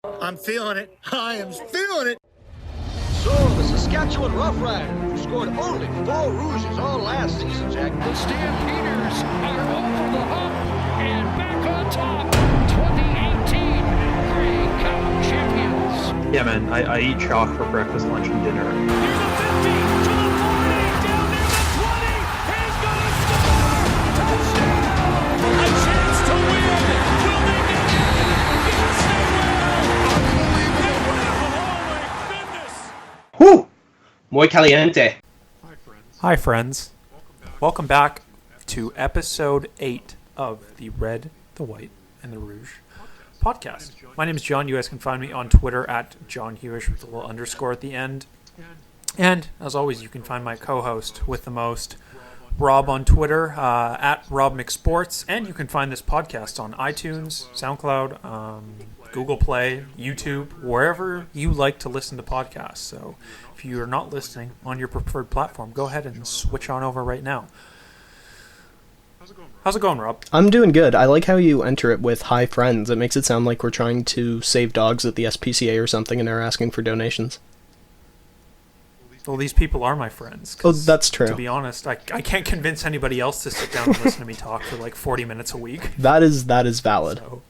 I'm feeling it. I am feeling it. So, the Saskatchewan Roughriders, who scored only 4 Rouges all last season, Jack. The Stampeders are over the hump and back on top. 2018 Grey Cup champions. Yeah, man, I eat chalk for breakfast, lunch, and dinner. Here's a 50 to the 40, down near the 20. He's gonna score! Touchdown! A chance to win! Will they get it? Yes, they will! Unbelievable! They will! Holy goodness! Whew! Muy caliente. Hi, friends. Welcome back to episode 8 of the Red, the White, and the Rouge podcast. My name is John. You guys can find me on Twitter at John Hewish with a little underscore at the end. And, as always, you can find my co-host with the most, Rob, on Twitter at Rob McSports. And you can find this podcast on iTunes, SoundCloud, Google Play, YouTube, wherever you like to listen to podcasts. So if you're not listening on your preferred platform, go ahead and switch on over right now. How's it going, Rob? I'm doing good. I like how you enter it with hi friends. It makes it sound like we're trying to save dogs at the SPCA or something and they're asking for donations. Well, these people are my friends. Oh, that's true. To be honest, I can't convince anybody else to sit down and listen to me talk for like 40 minutes a week. That is valid. So,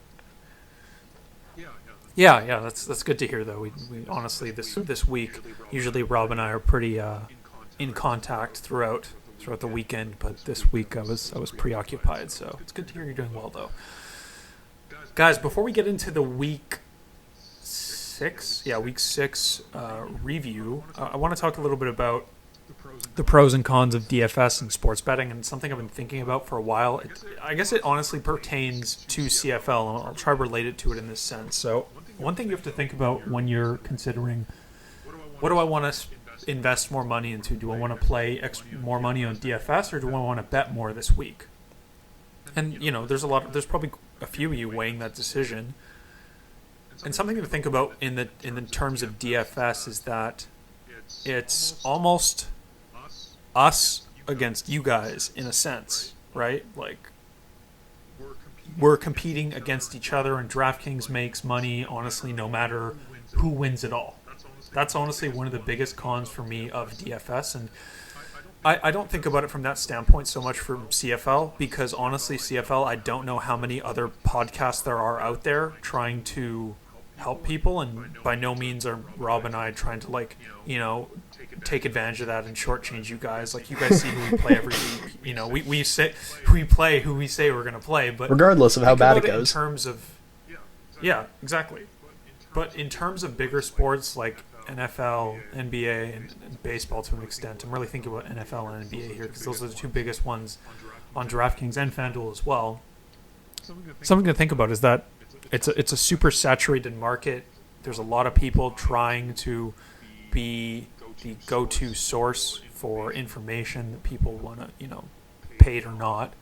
yeah, that's good to hear, though. We honestly, this week, usually Rob and I are pretty in contact throughout the weekend, but this week I was preoccupied, so it's good to hear you're doing well, though. Guys, before we get into the week 6 review, I want to talk a little bit about the pros and cons of DFS and sports betting, and something I've been thinking about for a while. I guess it honestly pertains to CFL, and I'll try to relate it to it in this sense. So one thing you have to think about when you're considering, what do I want to invest more money into? Do I want to play more money on DFS, or do I want to bet more this week? And, you know, there's probably a few of you weighing that decision. And something to think about in the terms of DFS is that it's almost us against you guys in a sense, right? Like, we're competing against each other, and DraftKings makes money, honestly, no matter who wins it all. That's honestly one of the biggest cons for me of DFS, and I don't think about it from that standpoint so much from CFL, because honestly, CFL, I don't know how many other podcasts there are out there trying to help people, and by no means are Rob and I trying to, like, you know, take advantage of that and shortchange you guys. Like, you guys see who we play every week. You know, we play who we say we're going to play, but regardless of how bad it goes. In terms of, yeah, exactly. But in terms of bigger sports like NFL, NBA, and baseball to an extent, I'm really thinking about NFL and NBA here because those are the two biggest ones on DraftKings and FanDuel as well. Something to think about is that it's a super saturated market. There's a lot of people trying to be the go-to source for information that people want to, you know, paid or not.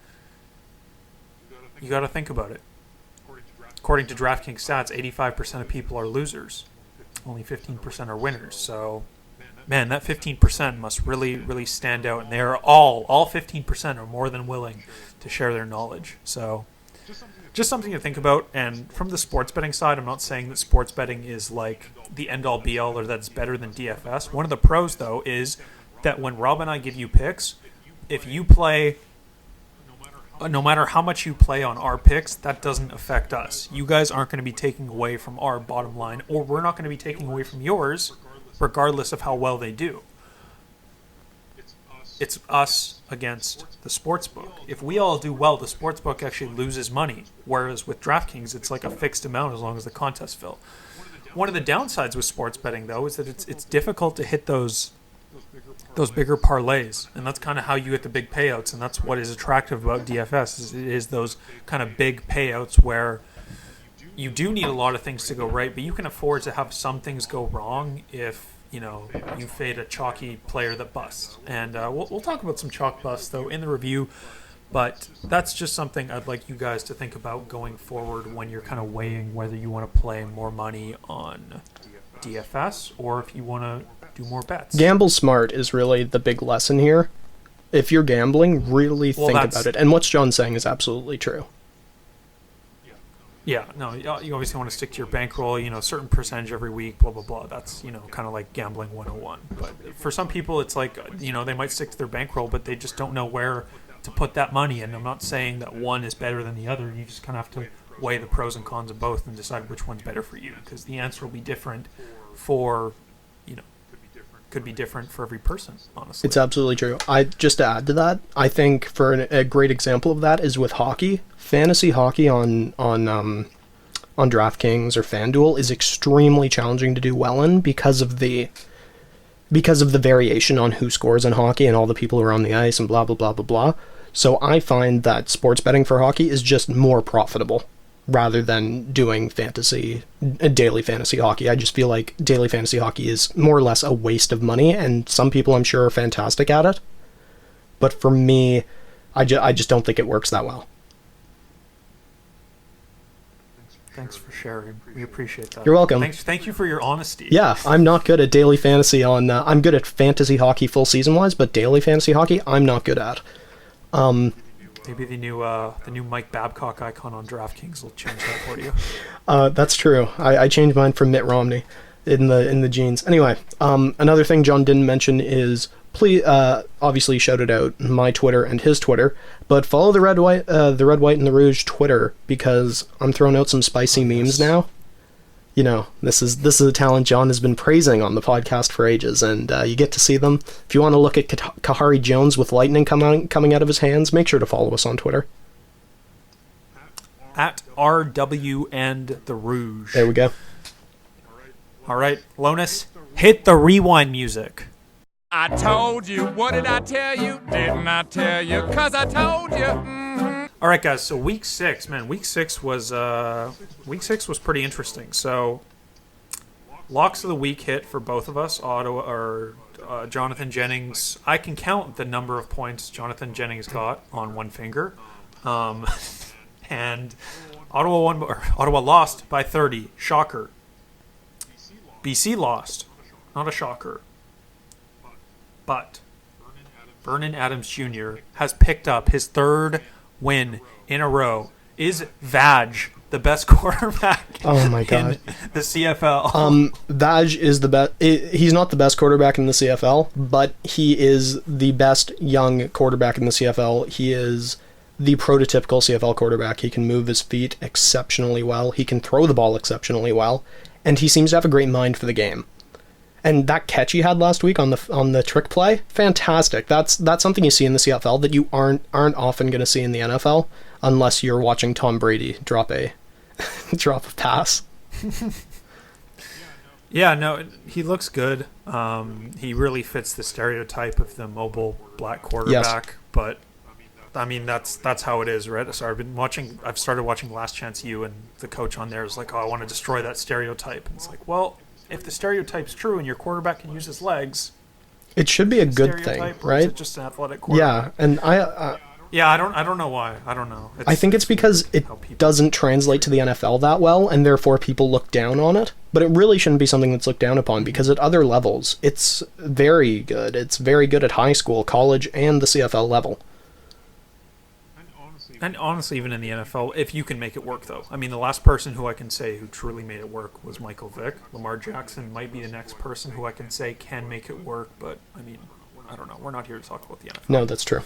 You got to think about it. According to DraftKings stats, 85% of people are losers. Only 15% are winners. So, man, that 15% must really, really stand out. And they are all 15% are more than willing to share their knowledge. So, just something to think about. And from the sports betting side, I'm not saying that sports betting is like the end-all be-all or that it's better than DFS. One of the pros, though, is that when Rob and I give you picks, if you play, no matter how much you play on our picks, that doesn't affect us. You guys aren't going to be taking away from our bottom line, or we're not going to be taking away from yours, regardless of how well they do. It's us against the sportsbook. If we all do well, the sportsbook actually loses money, whereas with DraftKings, it's like a fixed amount as long as the contests fill. One of the downsides with sports betting, though, is that it's difficult to hit those bigger parlays, and that's kind of how you get the big payouts, and that's what is attractive about DFS is those kind of big payouts where you do need a lot of things to go right, but you can afford to have some things go wrong if, you know, you fade a chalky player that busts. And we'll talk about some chalk busts, though, in the review, but that's just something I'd like you guys to think about going forward when you're kind of weighing whether you want to play more money on DFS or if you want to do more bets. Gamble smart is really the big lesson here. If you're gambling, really think about it. And what John's saying is absolutely true. Yeah, no, you obviously want to stick to your bankroll, certain percentage every week, blah, blah, blah. That's, kind of like gambling 101. But for some people, it's like, they might stick to their bankroll, but they just don't know where to put that money. And I'm not saying that one is better than the other. You just kind of have to weigh the pros and cons of both and decide which one's better for you. Because the answer will be different could be different for every person, honestly. It's absolutely true. Just to add to that, I think for a great example of that is with hockey. Fantasy hockey on DraftKings or FanDuel is extremely challenging to do well in because of the variation on who scores in hockey and all the people who are on the ice and blah blah blah blah blah. So I find that sports betting for hockey is just more profitable rather than doing daily fantasy hockey. I just feel like daily fantasy hockey is more or less a waste of money, and some people I'm sure are fantastic at it. But for me, I just don't think it works that well. Thanks for sharing. We appreciate that. You're welcome. Thank you for your honesty. Yeah, I'm not good at daily fantasy I'm good at fantasy hockey full season wise, but daily fantasy hockey I'm not good at. Maybe the new Mike Babcock icon on DraftKings will change that for you. That's true. I changed mine from Mitt Romney in the jeans. Anyway, another thing John didn't mention is please obviously shout it out, my Twitter and his Twitter, but follow the Red White and the Rouge Twitter because I'm throwing out some spicy memes now. This is a talent John has been praising on the podcast for ages, and you get to see them. If you want to look at Kahari Jones with lightning coming out of his hands, make sure to follow us on Twitter. At RW and the Rouge. There we go. All right, Lonus, hit the rewind music. I told you, what did I tell you? Didn't I tell you? 'Cause I told you. Mm-hmm. All right, guys. So week 6, man. Week 6 was pretty interesting. So locks of the week hit for both of us. Jonathan Jennings. I can count the number of points Jonathan Jennings got on one finger, and Ottawa lost by 30. Shocker. BC lost. Not a shocker. But Vernon Adams Jr. has picked up his 3rd win in a row. Is Vaj the best quarterback oh my God. in the CFL? Vaj is the best. He's not the best quarterback in the CFL, but he is the best young quarterback in the CFL. He is the prototypical CFL quarterback. He can move his feet exceptionally well. He can throw the ball exceptionally well, and he seems to have a great mind for the game. And that catch he had last week on the trick play, fantastic. That's something you see in the CFL that you aren't often going to see in the NFL unless you're watching Tom Brady drop a pass. Yeah, no, he looks good. He really fits the stereotype of the mobile black quarterback. Yes. But I mean, that's how it is, right? So I've started watching Last Chance U, and the coach on there is like, "Oh, I want to destroy that stereotype." And it's like, well, if the stereotype's true and your quarterback can use his legs, it should be a good thing, right? Is it just an athletic quarterback? Yeah, and I don't know why. I don't know. I think it's because it doesn't translate to the NFL that well, and therefore people look down on it. But it really shouldn't be something that's looked down upon, because at other levels, it's very good. It's very good at high school, college, and the CFL level. And honestly, even in the NFL, if you can make it work, though. I mean, the last person who I can say who truly made it work was Michael Vick. Lamar Jackson might be the next person who I can say can make it work, but, I mean, I don't know. We're not here to talk about the NFL. No, that's true.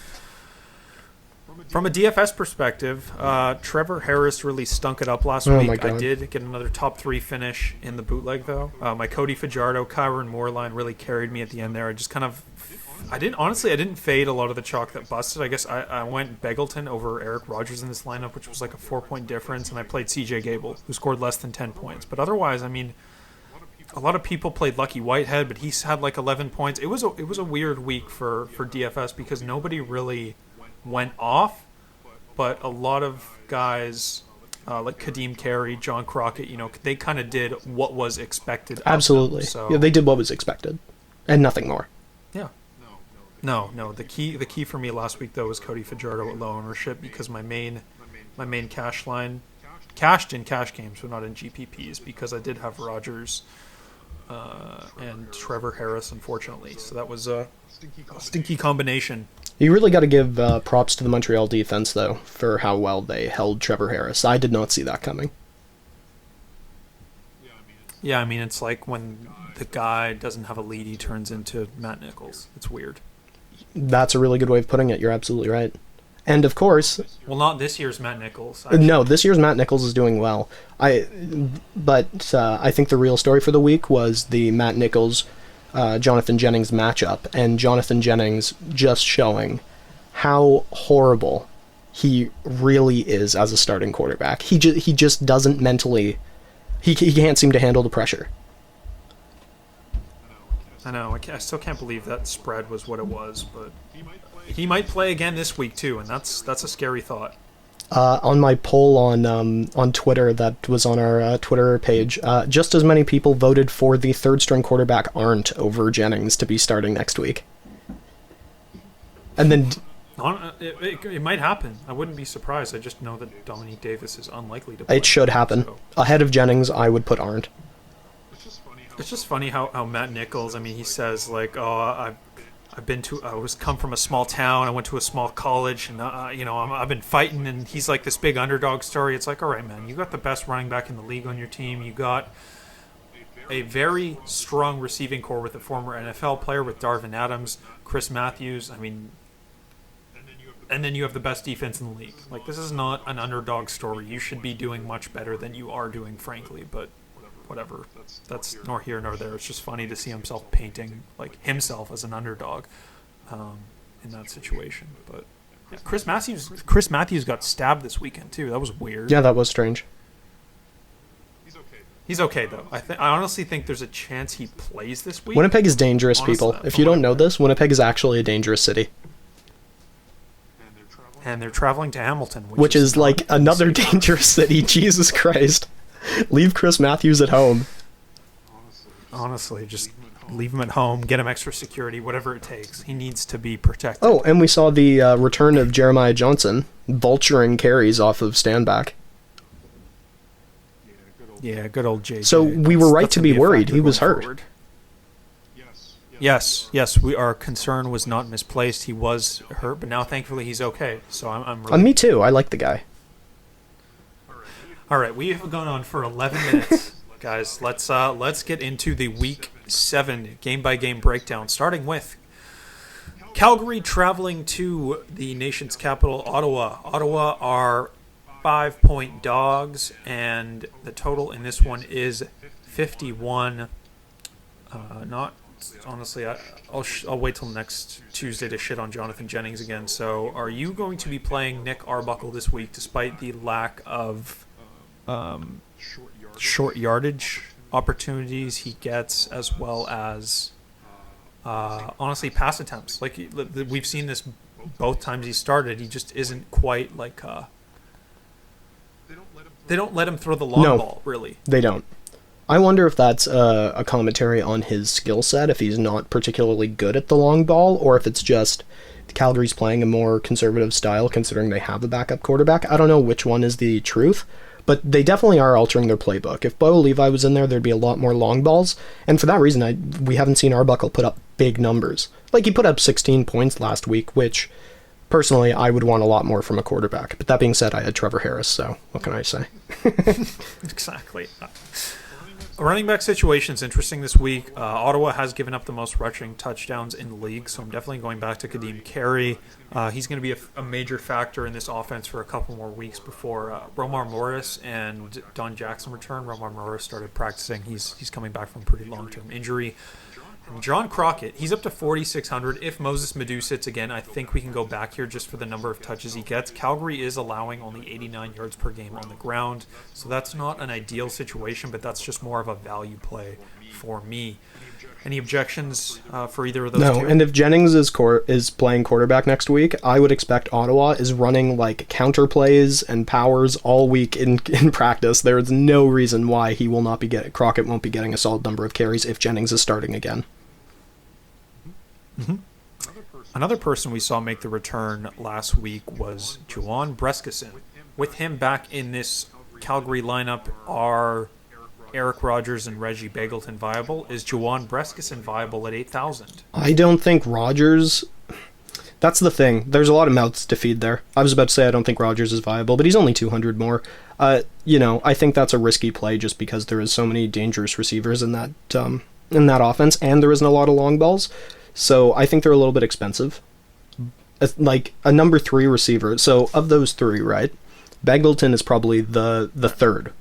From a DFS perspective, Trevor Harris really stunk it up last week. I did get another top 3 finish in the bootleg, though. My Cody Fajardo, Kyron Moore line really carried me at the end there. I didn't fade a lot of the chalk that busted. I guess I went Beggleton over Eric Rogers in this lineup, which was like a 4-point difference, and I played CJ Gable, who scored less than 10 points. But otherwise, I mean, a lot of people played Lucky Whitehead, but he's had like 11 points. It was a weird week for DFS because nobody really went off, but a lot of guys like Kadeem Carey, John Crockett, they kind of did what was expected. Absolutely. So, yeah, they did what was expected, and nothing more. Yeah. No. The key for me last week though was Cody Fajardo at low ownership because my main cash line cashed in cash games, but not in GPPs because I did have Rogers and Trevor Harris, unfortunately. So that was a stinky combination. You really got to give props to the Montreal defense though for how well they held Trevor Harris. I did not see that coming. Yeah, I mean, it's like when the guy doesn't have a lead, he turns into Matt Nichols. It's weird. That's a really good way of putting it. You're absolutely right. And of course, well, not this year's Matt Nichols. No, this year's Matt Nichols is doing well. But I think the real story for the week was the Matt Nichols, Jonathan Jennings matchup, and Jonathan Jennings just showing how horrible he really is as a starting quarterback. He just doesn't mentally. He can't seem to handle the pressure. I know. I still can't believe that spread was what it was, but he might play again this week too, and that's a scary thought. On my poll on Twitter that was on our Twitter page, just as many people voted for the third string quarterback Arndt over Jennings to be starting next week. And then it might happen. I wouldn't be surprised. I just know that Dominique Davis is unlikely to play. It should happen. So. Ahead of Jennings, I would put Arndt. It's just funny how Matt Nichols, I mean, he says, like, oh, I was come from a small town, I went to a small college, and, I've been fighting, and he's like this big underdog story. It's like, all right, man, you got the best running back in the league on your team. You got a very strong receiving core with a former NFL player with Darvin Adams, Chris Matthews. I mean, and then you have the best defense in the league. Like, this is not an underdog story. You should be doing much better than you are doing, frankly, but whatever. That's nor here nor there. It's just funny to see himself painting like himself as an underdog in that situation. But yeah, Chris Matthews got stabbed this weekend too. That was weird. Yeah, that was strange. He's okay though. I honestly think there's a chance he plays this week. Winnipeg is dangerous, people. If you don't know this, Winnipeg is actually a dangerous city. And they're traveling to Hamilton, which is like another dangerous city. Jesus Christ. Leave Chris Matthews at home. Honestly, just leave him at home, get him extra security, whatever it takes. He needs to be protected. Oh, and we saw the return of Jeremiah Johnson, vulturing carries off of standback. Yeah, good old JJ. So we were right to be worried. He was hurt. Forward. Yes. Our concern was not misplaced. He was hurt, but now thankfully he's okay. So I'm really... me too. I like the guy. All right, we have gone on for 11 minutes, guys. Let's get into the Week 7 game-by-game breakdown, starting with Calgary traveling to the nation's capital, Ottawa. Ottawa are 5-point dogs, and the total in this one is 51. Honestly, I'll wait till next Tuesday to shit on Jonathan Jennings again. So, are you going to be playing Nick Arbuckle this week, despite the lack of short yardage opportunities he gets, as well as honestly pass attempts? Like, we've seen this both times he started. He just isn't quite like they don't let him throw the long ball, really. They don't. I wonder if that's a commentary on his skill set, if he's not particularly good at the long ball, or if it's just Calgary's playing a more conservative style considering they have a backup quarterback. I don't know which one is the truth, but they definitely are altering their playbook. If Bo Levi was in there, there'd be a lot more long balls, and for that reason, we haven't seen Arbuckle put up big numbers. Like, he put up 16 points last week, which, personally, I would want a lot more from a quarterback. But that being said, I had Trevor Harris, so what can I say? Exactly. Running back situation is interesting this week. Ottawa has given up the most rushing touchdowns in the league, so I'm definitely going back to Kadeem Carey. He's going to be a major factor in this offense for a couple more weeks before Romar Morris and Don Jackson return. Romar Morris started practicing. He's coming back from a pretty long-term injury. And John Crockett, he's up to 4,600. If Moses Madu sits again, I think we can go back here just for the number of touches he gets. Calgary is allowing only 89 yards per game on the ground, so that's not an ideal situation, but that's just more of a value play for me. Any objections for either of those two? No, and if Jennings is playing quarterback next week, I would expect Ottawa is running like counter plays and powers all week in practice. There is no reason why Crockett won't be getting a solid number of carries if Jennings is starting again. Mm-hmm. Another person we saw make the return last week was Juwan Breskison. With him back in this Calgary lineup, are Eric Rogers and Reggie Bagleton viable? Is Juwan Breskison viable at 8,000? I don't think Rogers... That's the thing. There's a lot of mouths to feed there. I was about to say I don't think Rodgers is viable, but he's only 200 more. I think that's a risky play just because there is so many dangerous receivers in that offense, and there isn't a lot of long balls. So I think they're a little bit expensive. Like a number 3 receiver. So of those 3, right, Beggleton is probably the third,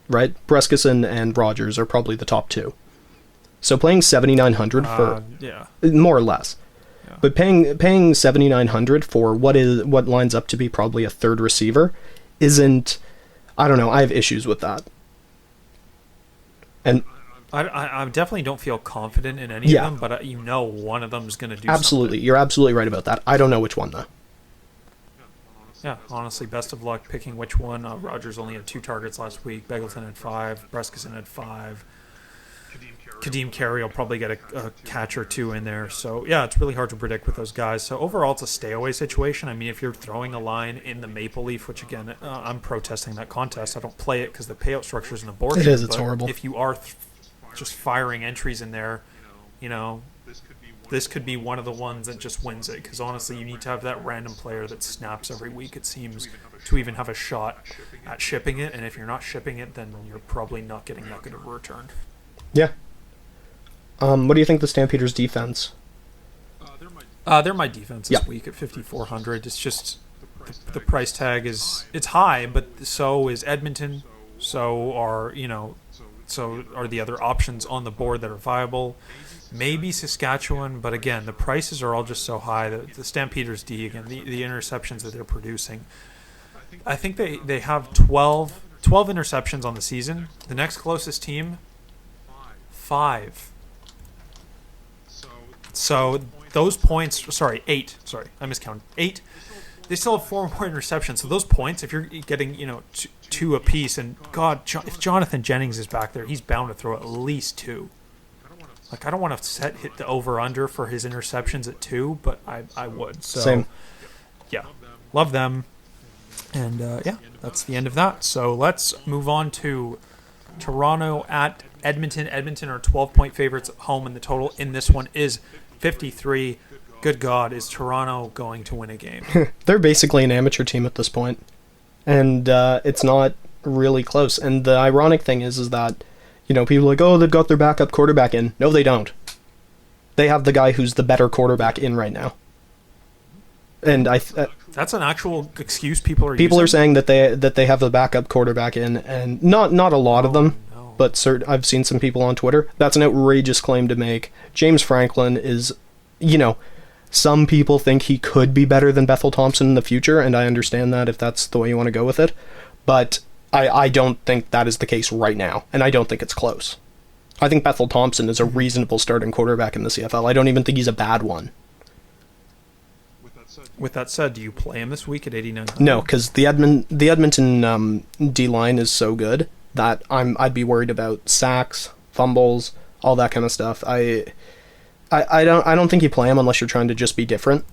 right? Breskison and Rodgers are probably the top 2. So paying 7,900 for more or less, but paying 7,900 for what lines up to be probably a third receiver isn't. I don't know. I have issues with that, and I definitely don't feel confident in any of them. But one of them is going to do absolutely. something. You're absolutely right about that. I don't know which one though. Yeah, honestly, best of luck picking which one. Rodgers only had 2 targets last week. Beggleton had 5. Breskison had 5. Kadeem Carey will probably get a catch or 2 in there. So, yeah, it's really hard to predict with those guys. So, overall, it's a stay-away situation. I mean, if you're throwing a line in the Maple Leaf, which, again, I'm protesting that contest. I don't play it because the payout structure is an abortion. It is. It's horrible. If you are just firing entries in there, this could be one of the ones that just wins it. Because, honestly, you need to have that random player that snaps every week, it seems, to even have a shot at shipping it. And if you're not shipping it, then you're probably not getting that good of a return. Yeah. What do you think the Stampeders' defense? They're my defense this week at 5,400. It's just the price tag it's high, but so is Edmonton. So are the other options on the board that are viable. Maybe Saskatchewan, but again, the prices are all just so high. The Stampeders' D, again, the interceptions that they're producing. I think they have 12 interceptions on the season. The next closest team, 5. So those points, 8. Sorry, I miscounted. 8. They still have 4 more interceptions. So those points, if you're getting 2 apiece, and God, if Jonathan Jennings is back there, he's bound to throw at least 2. Like, I don't want to hit the over/under for his interceptions at 2, but I would. So, same. Yeah, love them. And that's the end of that. So let's move on to Toronto at Edmonton. Edmonton are 12-point favorites at home, and the total in this one is 53. Good God, is Toronto going to win a game? They're basically an amateur team at this point, and it's not really close. And the ironic thing is that, people are like, oh, they've got their backup quarterback in. No, they don't. They have the guy who's the better quarterback in right now. And that's an actual excuse people are using. Are saying that they have the backup quarterback in, and not a lot of them. No. But I've seen some people on Twitter. That's an outrageous claim to make. James Franklin is, some people think he could be better than Bethel Thompson in the future, and I understand that if that's the way you want to go with it. But I don't think that is the case right now, and I don't think it's close. I think Bethel Thompson is a reasonable starting quarterback in the CFL. I don't even think he's a bad one. With that said, do you play him this week at 8,900? No, because the Edmonton D-line is so good that I'd be worried about sacks, fumbles, all that kind of stuff. I don't think you play him unless you're trying to just be different.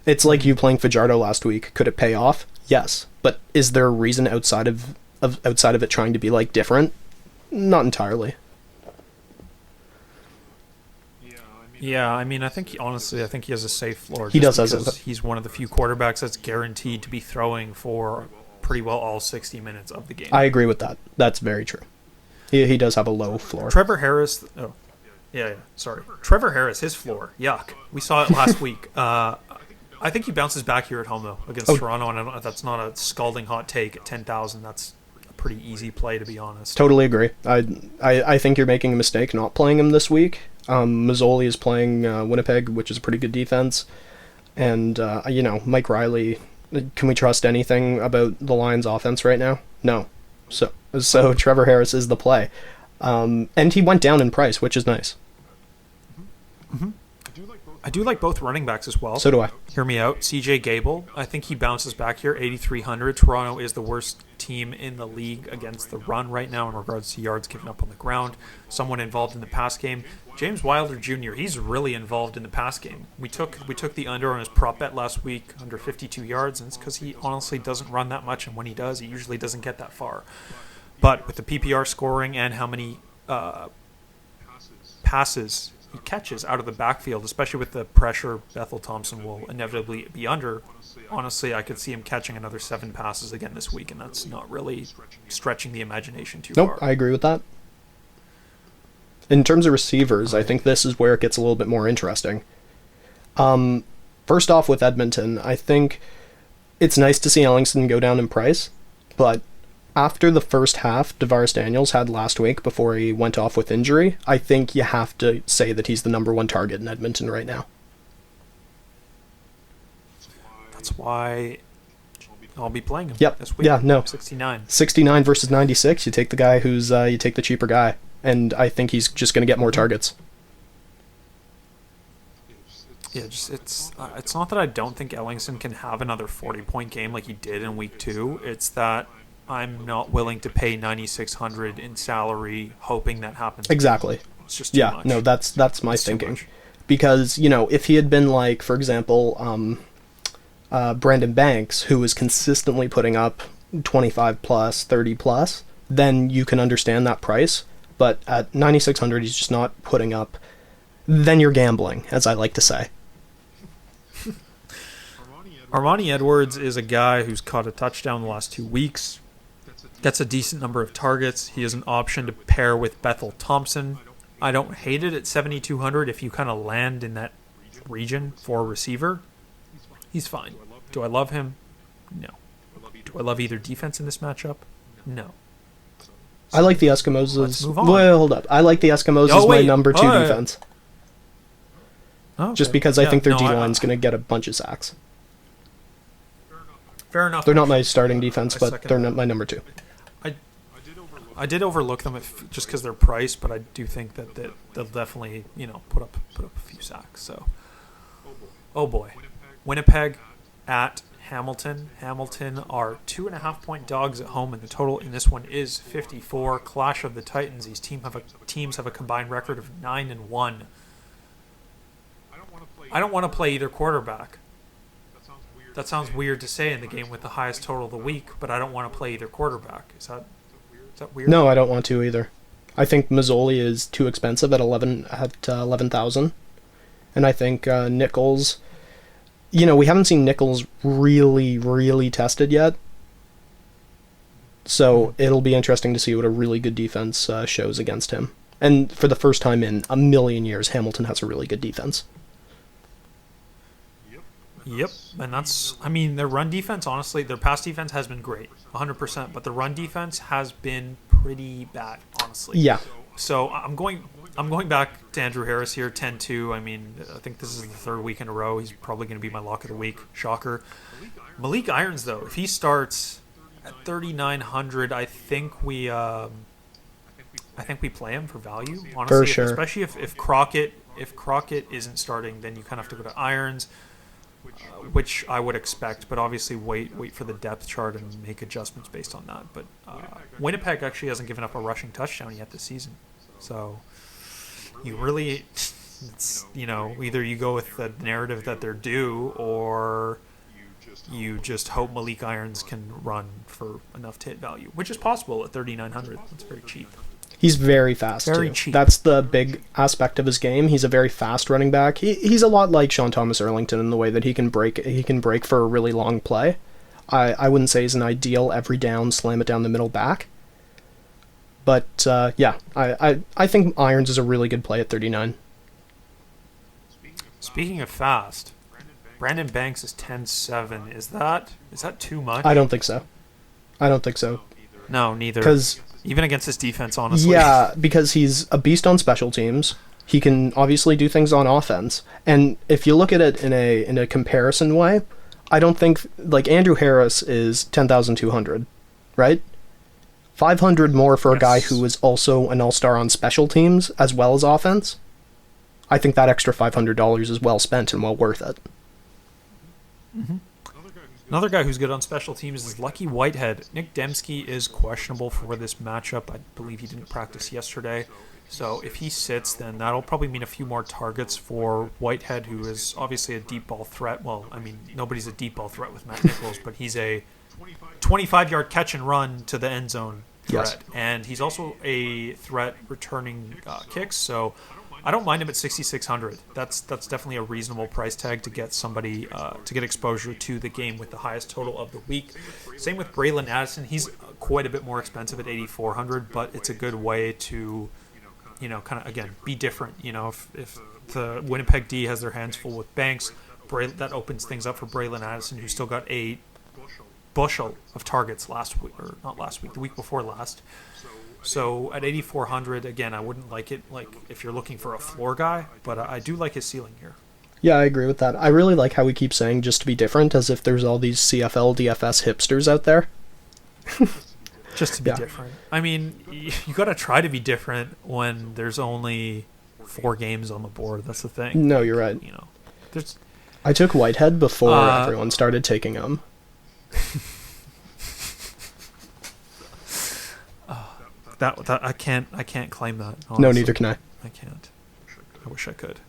It's like you playing Fajardo last week. Could it pay off? Yes, but is there a reason outside of it trying to be like different? Not entirely. Yeah, I mean, I think he has a safe floor. He does, because he's one of the few quarterbacks that's guaranteed to be throwing for pretty well all 60 minutes of the game. I agree with that. That's very true. He does have a low floor. Trevor Harris. Oh, yeah. Sorry, Trevor Harris. His floor. Yuck. We saw it last week. I think he bounces back here at home though against Toronto, and that's not a scalding hot take at 10,000. That's a pretty easy play, to be honest. Totally agree. I think you're making a mistake not playing him this week. Mazzoli is playing Winnipeg, which is a pretty good defense. And, Mike Riley, can we trust anything about the Lions' offense right now? No. So Trevor Harris is the play. And he went down in price, which is nice. Mm-hmm. I do like both running backs as well. So do I. Hear me out. CJ Gable, I think he bounces back here, 8,300. Toronto is the worst team in the league against the run right now in regards to yards given up on the ground. Someone involved in the pass game. James Wilder Jr., he's really involved in the pass game. We took the under on his prop bet last week, under 52 yards, and it's because he honestly doesn't run that much, and when he does, he usually doesn't get that far. But with the PPR scoring and how many passes he catches out of the backfield, especially with the pressure Bethel Thompson will inevitably be under. Honestly, I could see him catching another 7 passes again this week, and that's not really stretching the imagination too Nope, far. I agree with that. In terms of receivers, I think this is where it gets a little bit more interesting. First off, with Edmonton, I think it's nice to see Ellingson go down in price, but after the first half DeVaris Daniels had last week before he went off with injury, I think you have to say that he's the number 1 target in Edmonton right now. That's why I'll be playing him Yep. this week. Yeah, no. 69. 69 versus 96, you take the guy who's, you take the cheaper guy, and I think he's just going to get more targets. Yeah, it's not that I don't think Ellingson can have another 40-point game like he did in week 2. It's that I'm not willing to pay $9,600 in salary hoping that happens. Exactly. It's just too much. No, that's my It's too thinking. much. Because, if he had been like, for example, Brandon Banks, who was consistently putting up 25 plus, 30 plus, then you can understand that price. But at 9,600, he's just not putting up. Then you're gambling, as I like to say. Armani Edwards is a guy who's caught a touchdown the last 2 weeks. Gets a decent number of targets. He is an option to pair with Bethel Thompson. I don't hate it at 7,200 if you kind of land in that region for a receiver. He's fine. Do I love him? No. Do I love either defense in this matchup? No. I like the Eskimos Let's as... move on. Well, hold up. I like the Eskimos Oh, as my wait. number 2 Oh, yeah. defense. Okay. Just because I think their no, D-line is going to get a bunch of sacks. Fair enough. They're not my starting defense, I but second they're that. not my number 2. I did overlook them just because they're priced, but I do think that they'll definitely put up a few sacks. So, oh boy, Winnipeg at Hamilton. Hamilton are 2.5-point dogs at home, and the total in this one is 54. Clash of the Titans. These teams have a combined record of 9-1. I don't want to play either quarterback. That sounds weird to say in the game with the highest total of the week, but I don't want to play either quarterback. Is that weird? No, I don't want to either. I think Mazzoli is too expensive at 11,000, and I think Nichols. We haven't seen Nichols really tested yet, so it'll be interesting to see what a really good defense shows against him. And for the first time in a million years, Hamilton has a really good defense. Yep, and their run defense, honestly, their pass defense has been great, 100%, but the run defense has been pretty bad, honestly. Yeah. So I'm going back to Andrew Harris here, 10-2. I think this is the 3rd week in a row. He's probably going to be my lock of the week. Shocker. Malik Irons, though, if he starts at 3,900, I think we play him for value, honestly. For sure. Especially if Crockett isn't starting, then you kind of have to go to Irons. Which I would expect, but obviously wait for the depth chart and make adjustments based on that. But Winnipeg actually hasn't given up a rushing touchdown yet this season, so you really, either you go with the narrative that they're due, or you just hope Malik Irons can run for enough to hit value, which is possible at 3,900. That's very cheap. He's very fast, Very too. cheap. That's the big aspect of his game. He's a very fast running back. He's a lot like Sean Thomas Erlington in the way that he can break for a really long play. I wouldn't say he's an ideal every down, slam it down the middle back. But, I think Irons is a really good play at 39. Speaking of fast, Brandon Banks is 10-7. Is that too much? I don't think so. No, neither. Because... Even against his defense, honestly. Yeah, because he's a beast on special teams. He can obviously do things on offense. And if you look at it in a comparison way, I don't think, like, Andrew Harris is 10,200, right? 500 more for a guy who is also an all-star on special teams as well as offense. I think that extra $500 is well spent and well worth it. Mm-hmm. Another guy who's good on special teams is Lucky Whitehead. Nick Dembski is questionable for this matchup. I believe he didn't practice yesterday. So if he sits, then that'll probably mean a few more targets for Whitehead, who is obviously a deep ball threat. Well, nobody's a deep ball threat with Matt Nichols, but he's a 25-yard catch and run to the end zone threat. Yes. And he's also a threat returning kicks. So I don't mind him at 6,600. That's definitely a reasonable price tag to get somebody to get exposure to the game with the highest total of the week. Same with Braylon Addison. He's quite a bit more expensive at 8,400, but it's a good way to, kind of again be different. If the Winnipeg D has their hands full with Banks, that opens things up for Braylon Addison, who still got a bushel of targets the week before last. So at 8,400, again, I wouldn't like it if you're looking for a floor guy, but I do like his ceiling here. Yeah, I agree with that. I really like how we keep saying just to be different, as if there's all these CFL, DFS hipsters out there. Just to be different. I mean, you got to try to be different when there's only 4 games on the board. That's the thing. No, you're right. There's. I took Whitehead before everyone started taking him. That I can't claim that. Honestly. No, neither can I. I can't. I wish I could.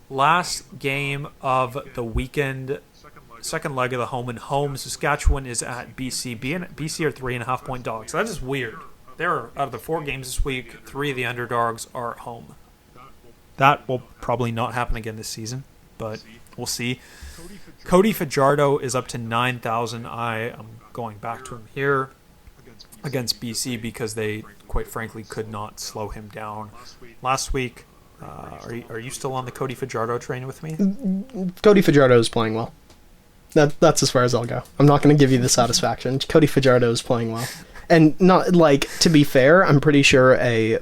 Last game of the weekend, second leg of the home and home. Saskatchewan is at BC. BC are 3.5 point dogs. So that is weird. Out of the 4 games this week, 3 of the underdogs are at home. That will probably not happen again this season, but we'll see. Cody Fajardo is up to 9,000. I am going back to him here against BC because they, quite frankly, could not slow him down last week. Are you still on the Cody Fajardo train with me? Cody Fajardo is playing well. That's as far as I'll go. I'm not going to give you the satisfaction. Cody Fajardo is playing well. And not to be fair, I'm pretty sure a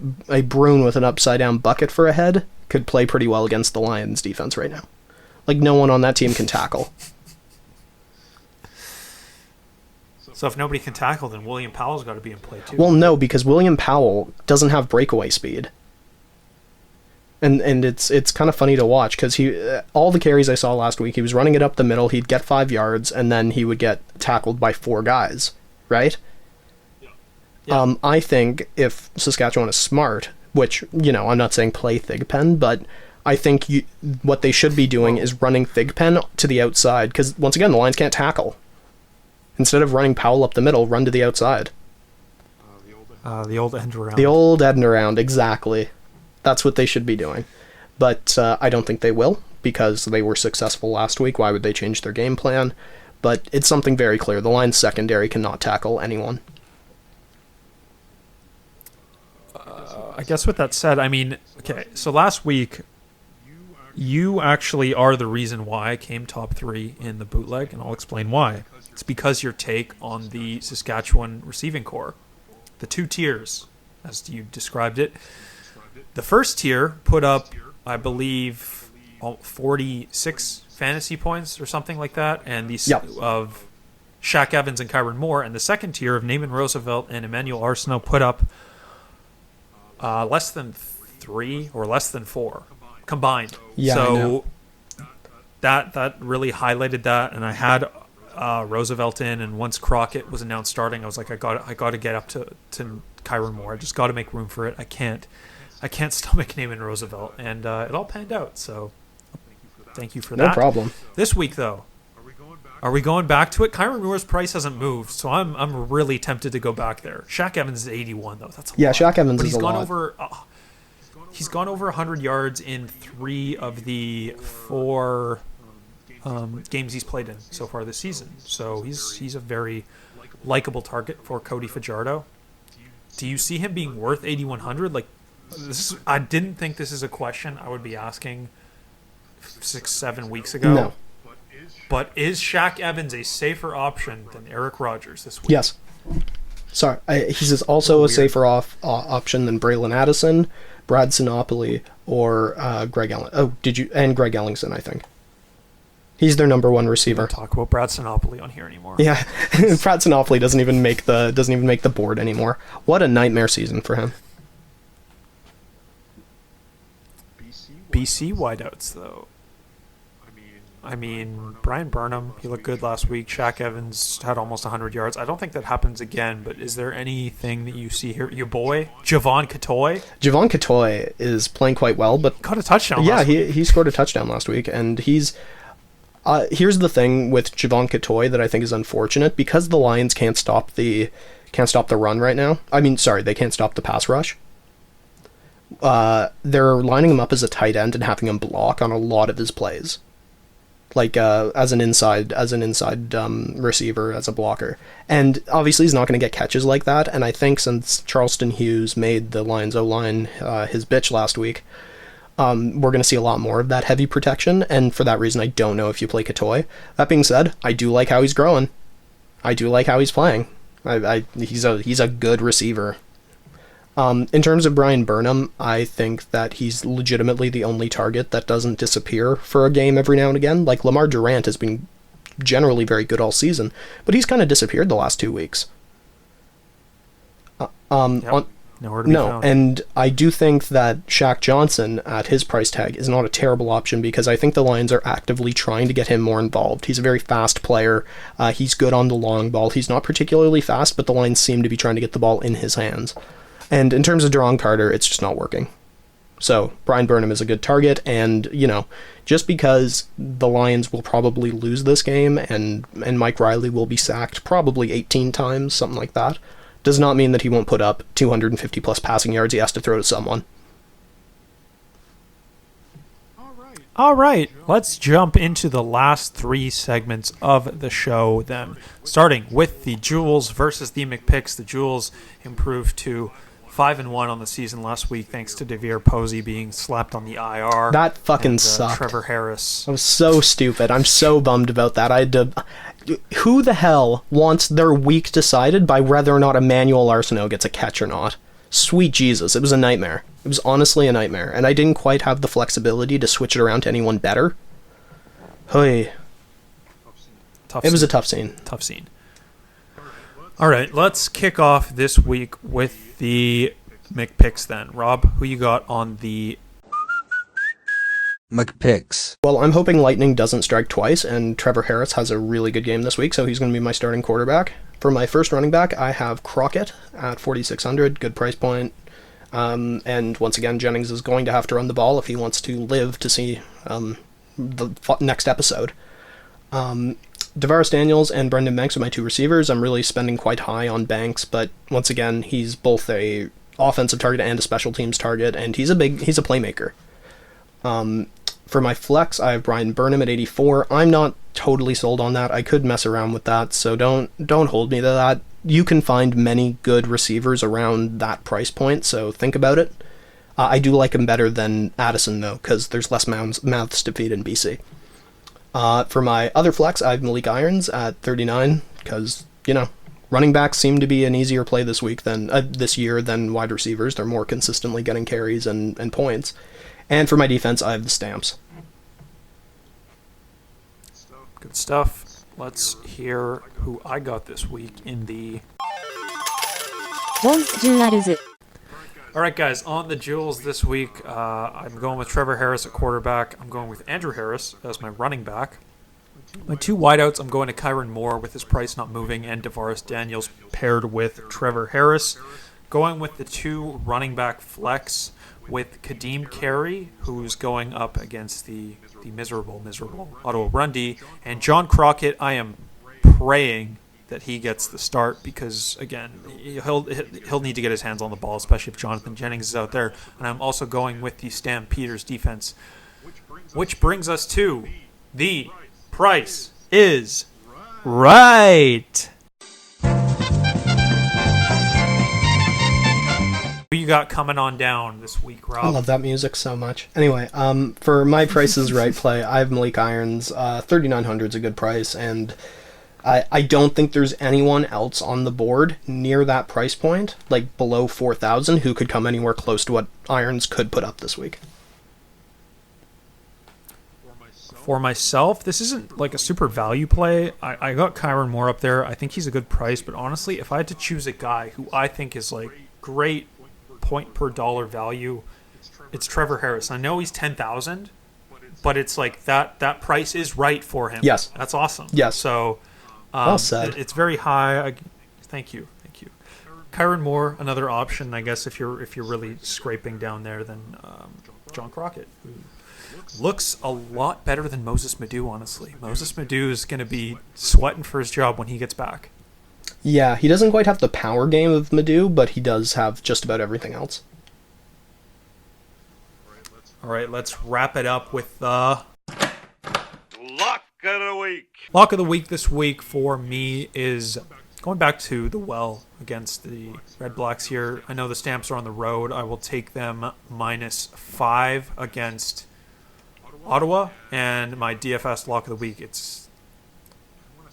Bruin with an upside down bucket for a head could play pretty well against the Lions defense right now. No one on that team can tackle. So if nobody can tackle, then William Powell's got to be in play too. Well, no, because William Powell doesn't have breakaway speed. And it's kind of funny to watch because all the carries I saw last week, he was running it up the middle, he'd get 5 yards, and then he would get tackled by 4 guys, right? Yeah. I think if Saskatchewan is smart, which, I'm not saying play Thigpen, but I think what they should be doing is running Thigpen to the outside, because, once again, the Lions can't tackle. Instead of running Powell up the middle, run to the outside. The old end around. The old end around, exactly. That's what they should be doing. But I don't think they will, because they were successful last week. Why would they change their game plan? But it's something very clear. The Lions secondary cannot tackle anyone. I guess with that said, okay, so last week, you actually are the reason why I came top 3 in the bootleg, and I'll explain why. It's because your take on the Saskatchewan receiving core. The 2 tiers, as you described it. The first tier put up, I believe, 46 fantasy points or something like that, and of Shaq Evans and Kyron Moore. And the second tier of Naaman Roosevelt and Emmanuel Arsenault put up less than 3 or less than 4 combined. Yeah, so that really highlighted that, and I had Roosevelt in, and once Crockett was announced starting, I was like, I got to get up to Kyron Moore. I just got to make room for it. I can't stomach Naaman Roosevelt, and it all panned out. So thank you for that. No problem. This week, though, are we going back to it? Kyron Moore's price hasn't moved, so I'm really tempted to go back there. Shaq Evans is 81, though. That's a lot. Shaq Evans but is a lot. He's gone over 100 yards in 3 of the 4 games he's played in so far this season. So he's a very likable target for Cody Fajardo. Do you see him being worth 8,100? I didn't think this is a question I would be asking 6-7 weeks ago. No. But is Shaq Evans a safer option than Eric Rogers this week? Yes. Sorry, he's also a safer option than Braylon Addison, Brad Sinopoli, or Greg Ellingson. Oh, and Greg Ellingson, I think. He's their number 1 receiver. Don't talk about Brad Sinopoli on here anymore. Yeah, Brad Sinopoli doesn't even make the board anymore. What a nightmare season for him. BC wideouts, though. Brian Burnham, he looked good last week. Shaq Evans had almost 100 yards. I don't think that happens again, but is there anything that you see here? Your boy, Javon Katoy? Javon Katoy is playing quite well, but caught a touchdown last week. He scored a touchdown last week, and he's... here's the thing with Javon Katoy that I think is unfortunate, because the Lions can't stop the run right now. They can't stop the pass rush. they're lining him up as a tight end and having him block on a lot of his plays, like as an inside receiver, as a blocker. And obviously he's not going to get catches like that, and I think since Charleston Hughes made the Lions O-line his bitch last week, we're going to see a lot more of that heavy protection, and for that reason I don't know if you play Katoy. That being said, I do like how he's growing. I do like how he's playing. He's a good receiver. In terms of Brian Burnham, I think that he's legitimately the only target that doesn't disappear for a game every now and again. Like, Lamar Durant has been generally very good all season, but he's kind of disappeared the last 2 weeks. Nowhere to be found. And I do think that Shaq Johnson at his price tag is not a terrible option, because I think the Lions are actively trying to get him more involved. He's a very fast player. He's good on the long ball. He's not particularly fast, but the Lions seem to be trying to get the ball in his hands. And in terms of Deron Carter, it's just not working. So Brian Burnham is a good target, and, just because the Lions will probably lose this game and Mike Riley will be sacked probably 18 times, something like that, does not mean that he won't put up 250 plus passing yards he has to throw to someone. All right, let's jump into the last 3 segments of the show then. Starting with the Jewels versus the McPicks. The Jewels improved to 5-1 on the season last week, thanks to Devere Posey being slapped on the IR. That fucking sucked. Trevor Harris. I was so stupid. I'm so bummed about that. Who the hell wants their week decided by whether or not Emmanuel Arsenault gets a catch or not? Sweet Jesus, it was a nightmare. It was honestly a nightmare, and I didn't quite have the flexibility to switch it around to anyone better. It was a tough scene. Tough scene. All right, let's kick off this week with the McPicks then. Rob, who you got on the McPicks? Well, I'm hoping lightning doesn't strike twice, and Trevor Harris has a really good game this week, so he's going to be my starting quarterback. For my first running back, I have Crockett at 4,600, good price point. And once again, Jennings is going to have to run the ball if he wants to live to see the next episode. DeVaris Daniels and Brendan Banks are my 2 receivers. I'm really spending quite high on Banks, but once again, he's both a offensive target and a special teams target, and he's a playmaker. For my flex, I have Brian Burnham at 84. I'm not totally sold on that. I could mess around with that, so don't hold me to that. You can find many good receivers around that price point, so think about it. I do like him better than Addison, though, because there's less mouths to feed in BC. For my other flex, I have Malik Irons at 39, because, running backs seem to be an easier play this year than wide receivers. They're more consistently getting carries and points. And for my defense, I have the Stamps. Good stuff. Let's hear who I got this week in the... All right, guys, on the Jewels this week, I'm going with Trevor Harris at quarterback. I'm going with Andrew Harris as my running back. My 2 wideouts, I'm going to Kyron Moore with his price not moving, and DeVaris Daniels paired with Trevor Harris. Going with the 2 running back flex with Kadeem Carey, who's going up against the miserable Ottawa Rundy, and John Crockett. I am praying that he gets the start because, again, he'll need to get his hands on the ball, especially if Jonathan Jennings is out there. And I'm also going with the Stampeders defense, which brings us to the Price is Right. Who you got coming on down this week, Rob? I love that music so much. Anyway, for my Price is Right play, I have Malik Irons. 3,900 is a good price, and I don't think there's anyone else on the board near that price point, like below 4,000, who could come anywhere close to what Irons could put up this week. For myself, this isn't like a super value play. I got Kyron Moore up there. I think he's a good price, but honestly, if I had to choose a guy who I think is like great point per dollar value, it's Trevor Harris. I know he's 10,000, but it's like that price is right for him. Yes. That's awesome. Yes. So well said. It's very high. Thank you. Kyron Moore, another option, I guess, if you're really scraping down there, than John Crockett, who looks a lot better than Moses Madhu, honestly. Moses Madhu is going to be sweating for his job when he gets back. Yeah, he doesn't quite have the power game of Madhu, but he does have just about everything else. All right, let's wrap it up with the Lock of the week. lock of the week this week for me is going back to the well against the Red Blacks here. I know the Stamps are on the road. I will take them -5 against Ottawa. And my DFS lock of the week,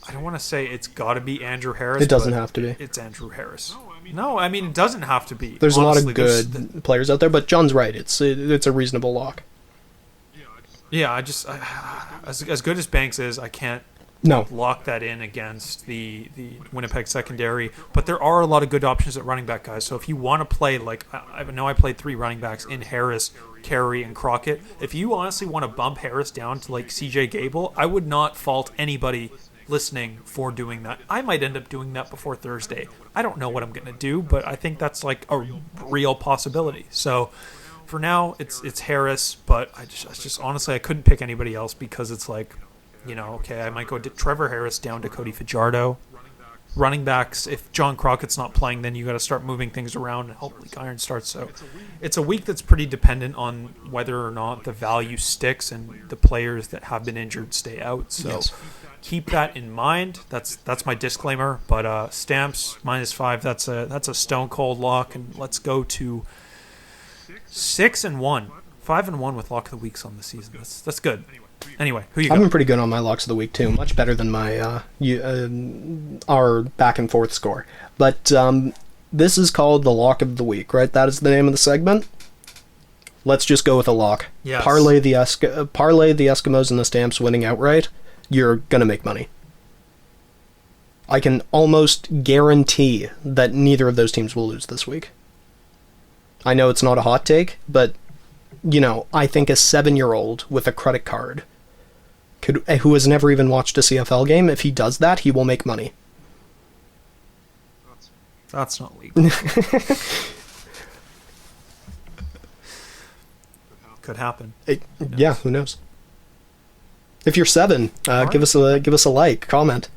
I don't want to say it's got to be Andrew Harris. It doesn't but have to be. It's Andrew Harris. No, I mean, it doesn't have to be. There's Honestly, a lot of good players out there, but John's right. It's a reasonable lock. Yeah, as good as Banks is, I can't No. lock that in against the Winnipeg secondary. But there are a lot of good options at running back, guys. So if you want to play, like, I know I played 3 running backs in Harris, Carey, and Crockett. If you honestly want to bump Harris down to, like, CJ Gable, I would not fault anybody listening for doing that. I might end up doing that before Thursday. I don't know what I'm going to do, but I think that's, like, a real possibility. So for now, it's Harris, but I just honestly, I couldn't pick anybody else because it's like, you know, okay, I might go to Trevor Harris down to Cody Fajardo. Running backs, if John Crockett's not playing, then you got to start moving things around and hopefully Iron starts. So it's a week that's pretty dependent on whether or not the value sticks and the players that have been injured stay out. So keep that in mind. That's my disclaimer. But Stamps -5, that's a stone cold lock, and let's go to 6-1, 5-1 with lock of the weeks on the season. That's good. Anyway, who you got? I've been pretty good on my locks of the week too. Much better than my our back and forth score. But this is called the lock of the week, right? That is the name of the segment. Let's just go with a lock. Yes. Parlay the Eskimos and the Stamps winning outright. You're gonna make money. I can almost guarantee that neither of those teams will lose this week. I know it's not a hot take, but you know, I think a 7-year-old with a credit card who has never even watched a CFL game, if he does that, he will make money. That's not legal. Could happen. Yeah, who knows? If you're 7, give us a like, comment.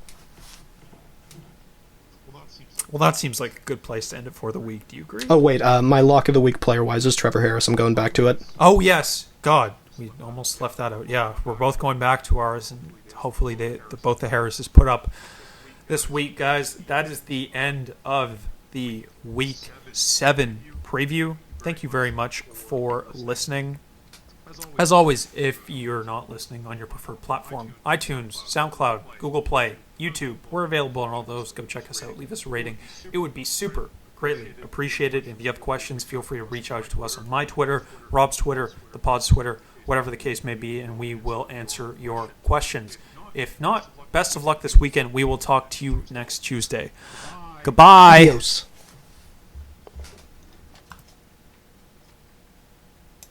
Well, that seems like a good place to end it for the week. Do you agree? Oh wait, my lock of the week player-wise is Trevor Harris. I'm going back to it. Oh yes, God, we almost left that out. Yeah, we're both going back to ours, and hopefully both the Harrises put up this week, guys. That is the end of the Week 7 preview. Thank you very much for listening. As always, if you're not listening on your preferred platform, iTunes, SoundCloud, Google Play, YouTube, we're available on all those. Go check us out. Leave us a rating. It would be super greatly appreciated. If you have questions, feel free to reach out to us on my Twitter, Rob's Twitter, the pod's Twitter, whatever the case may be, and we will answer your questions. If not, best of luck this weekend. We will talk to you next Tuesday. Goodbye. Adios.